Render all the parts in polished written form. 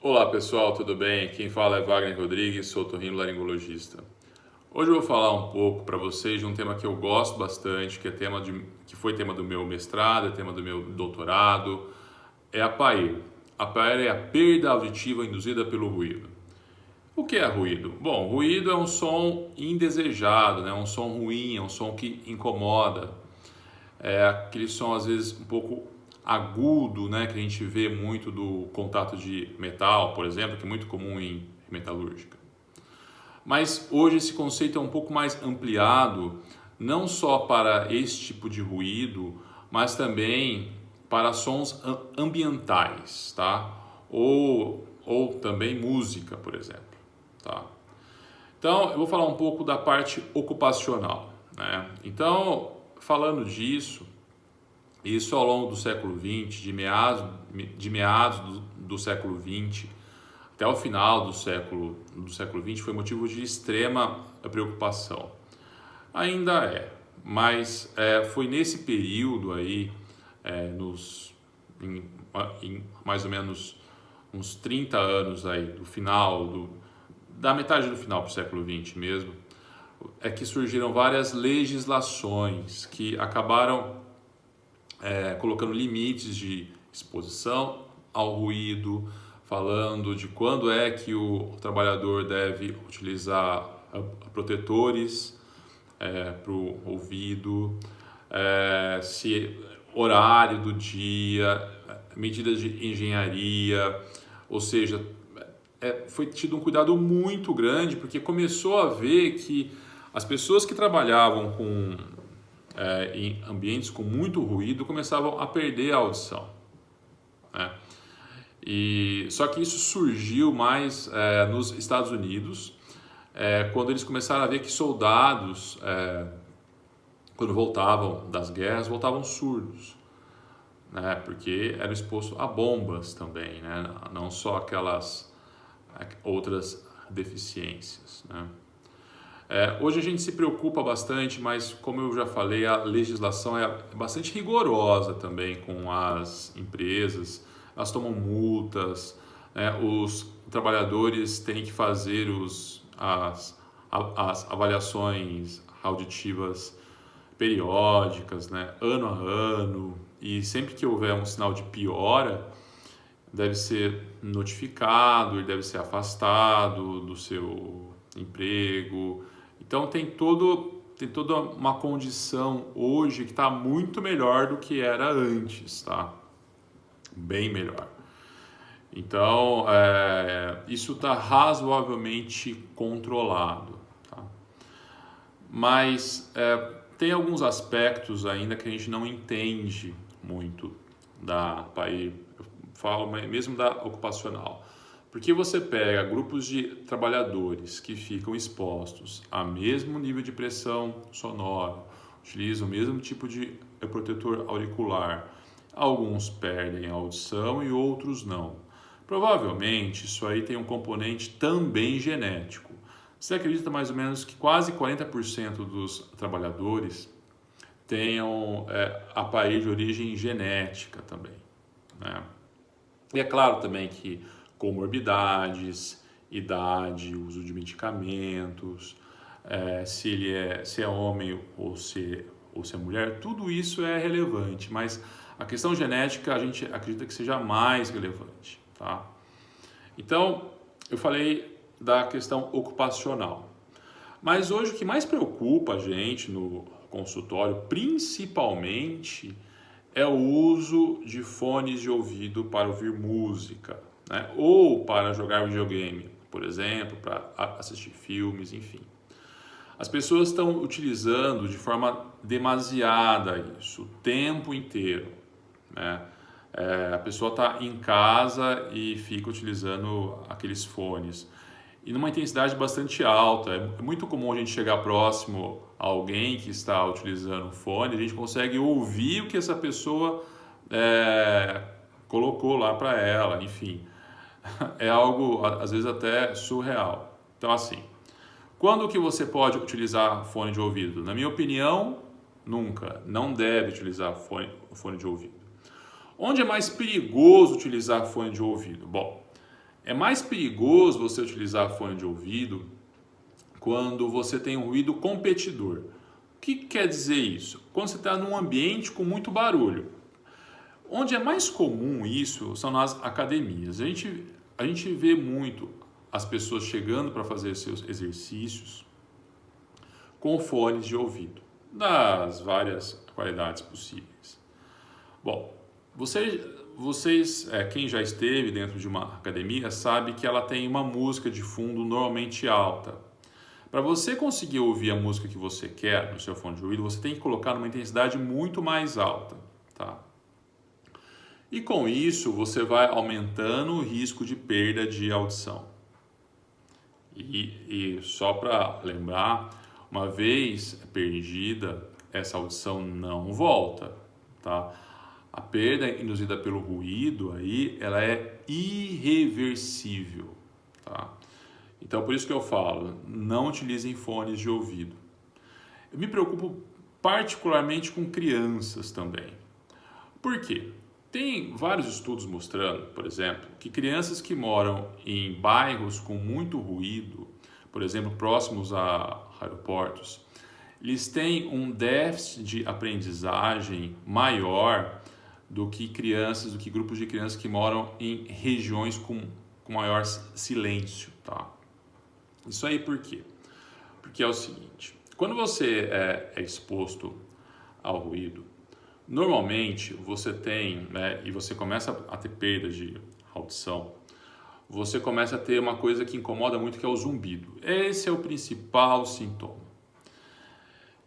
Olá pessoal, tudo bem? Quem fala é Wagner Rodrigues, sou otorrinolaringologista. Hoje eu vou falar um pouco para vocês de um tema que eu gosto bastante, que foi tema do meu mestrado, é tema do meu doutorado, é a PAER. A PAER é a perda auditiva induzida pelo ruído. O que é ruído? Bom, ruído é um som indesejado, né? Um som ruim, é um som que incomoda. É aquele som às vezes um pouco agudo, né, que a gente vê muito do contato de metal, por exemplo, que é muito comum em metalúrgica. Mas hoje esse conceito é um pouco mais ampliado, não só para esse tipo de ruído, mas também para sons ambientais, tá? Ou também música, por exemplo, tá? Então, eu vou falar um pouco da parte ocupacional, né? Então, falando disso, isso ao longo do século XX, de meados do século XX até o final do século XX, foi motivo de extrema preocupação. Ainda é, mas foi nesse período aí, em mais ou menos uns 30 anos aí, da metade do final para o século XX mesmo, é que surgiram várias legislações que acabaram colocando limites de exposição ao ruído, falando de quando é que o trabalhador deve utilizar protetores para o ouvido, se horário do dia, medidas de engenharia, ou seja, foi tido um cuidado muito grande porque começou a ver que as pessoas que trabalhavam em ambientes com muito ruído começavam a perder a audição, né? Só que isso surgiu mais nos Estados Unidos, quando eles começaram a ver que soldados, quando voltavam das guerras, voltavam surdos, né? Porque eram expostos a bombas também, né? Não só aquelas outras deficiências, né? Hoje a gente se preocupa bastante, mas como eu já falei, a legislação é bastante rigorosa também com as empresas. Elas tomam multas, né? Os trabalhadores têm que fazer as avaliações auditivas periódicas, né? Ano a ano, e sempre que houver um sinal de piora, deve ser notificado, ele deve ser afastado do seu emprego. Então tem toda uma condição hoje que está muito melhor do que era antes, tá? Bem melhor. Então isso está razoavelmente controlado, tá? Mas tem alguns aspectos ainda que a gente não entende muito da PAI, eu falo mesmo da ocupacional. Porque você pega grupos de trabalhadores que ficam expostos a mesmo nível de pressão sonora, utilizam o mesmo tipo de protetor auricular. Alguns perdem a audição e outros não. Provavelmente isso aí tem um componente também genético. Você acredita mais ou menos que quase 40% dos trabalhadores tenham APAE de origem genética também, né? E é claro também que comorbidades, idade, uso de medicamentos, se é homem ou se é mulher, tudo isso é relevante, mas a questão genética a gente acredita que seja mais relevante, tá? Então, eu falei da questão ocupacional, mas hoje o que mais preocupa a gente no consultório, principalmente, é o uso de fones de ouvido para ouvir música, né? Ou para jogar videogame, por exemplo, para assistir filmes, enfim. As pessoas estão utilizando de forma demasiada isso o tempo inteiro, né? A pessoa está em casa e fica utilizando aqueles fones e numa intensidade bastante alta. É muito comum a gente chegar próximo a alguém que está utilizando o fone, a gente consegue ouvir o que essa pessoa colocou lá para ela, enfim. É algo, às vezes, até surreal. Então, assim, quando que você pode utilizar fone de ouvido? Na minha opinião, nunca. Não deve utilizar fone de ouvido. Onde é mais perigoso utilizar fone de ouvido? Bom, É mais perigoso você utilizar fone de ouvido quando você tem um ruído competidor. O que quer dizer isso? Quando você está num ambiente com muito barulho. Onde é mais comum isso são nas academias. A gente vê muito as pessoas chegando para fazer seus exercícios com fones de ouvido, das várias qualidades possíveis. Bom, quem já esteve dentro de uma academia sabe que ela tem uma música de fundo normalmente alta. Para você conseguir ouvir a música que você quer no seu fone de ouvido, você tem que colocar numa intensidade muito mais alta, tá? E com isso, você vai aumentando o risco de perda de audição. E só para lembrar, uma vez perdida, essa audição não volta, tá? A perda induzida pelo ruído aí, ela é irreversível, tá? Então, por isso que eu falo, não utilizem fones de ouvido. Eu me preocupo particularmente com crianças também. Por quê? Tem vários estudos mostrando, por exemplo, que crianças que moram em bairros com muito ruído, por exemplo, próximos a aeroportos, eles têm um déficit de aprendizagem maior do que grupos de crianças que moram em regiões com maior silêncio, tá? Isso aí por quê? Porque é o seguinte, quando você é exposto ao ruído, normalmente você tem, e você começa a ter perda de audição, você começa a ter uma coisa que incomoda muito, que é o zumbido. Esse é o principal sintoma.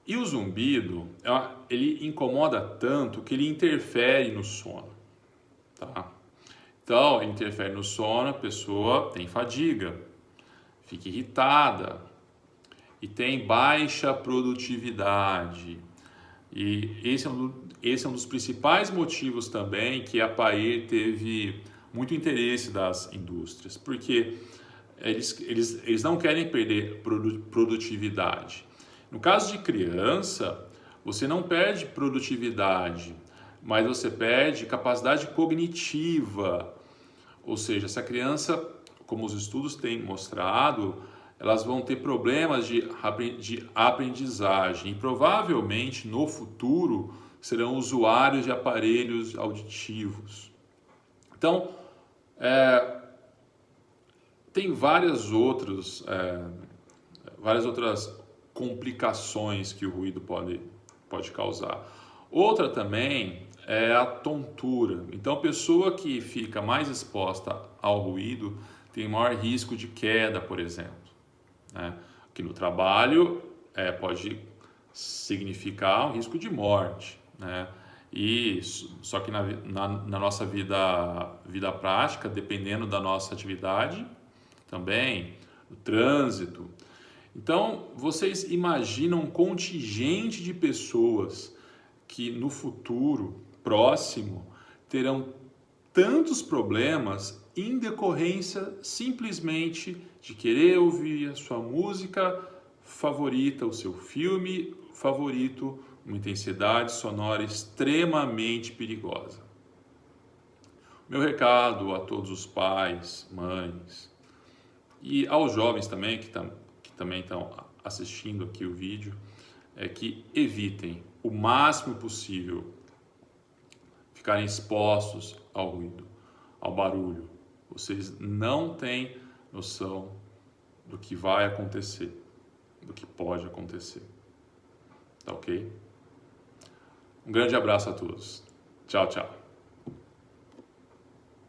E o zumbido, ele incomoda tanto que ele interfere no sono, tá? Então, ele interfere no sono, a pessoa tem fadiga, fica irritada e tem baixa produtividade. E esse é um dos principais motivos também que a Paer teve muito interesse das indústrias, porque eles não querem perder produtividade. No caso de criança, você não perde produtividade, mas você perde capacidade cognitiva. Ou seja, essa criança, como os estudos têm mostrado, elas vão ter problemas de aprendizagem e provavelmente no futuro serão usuários de aparelhos auditivos. Então, tem várias outras complicações que o ruído pode causar. Outra também é a tontura. Então, a pessoa que fica mais exposta ao ruído tem maior risco de queda, por exemplo, né? Que no trabalho pode significar um risco de morte, né? E só que na nossa vida prática, dependendo da nossa atividade, também no trânsito. Então, vocês imaginam um contingente de pessoas que no futuro próximo terão tantos problemas em decorrência simplesmente de querer ouvir a sua música favorita, o seu filme favorito, uma intensidade sonora extremamente perigosa. Meu recado a todos os pais, mães e aos jovens também que também estão assistindo aqui o vídeo é que evitem o máximo possível ficarem expostos ao ruído, ao barulho. Vocês não têm noção do que vai acontecer, do que pode acontecer. Tá ok? Um grande abraço a todos. Tchau, tchau.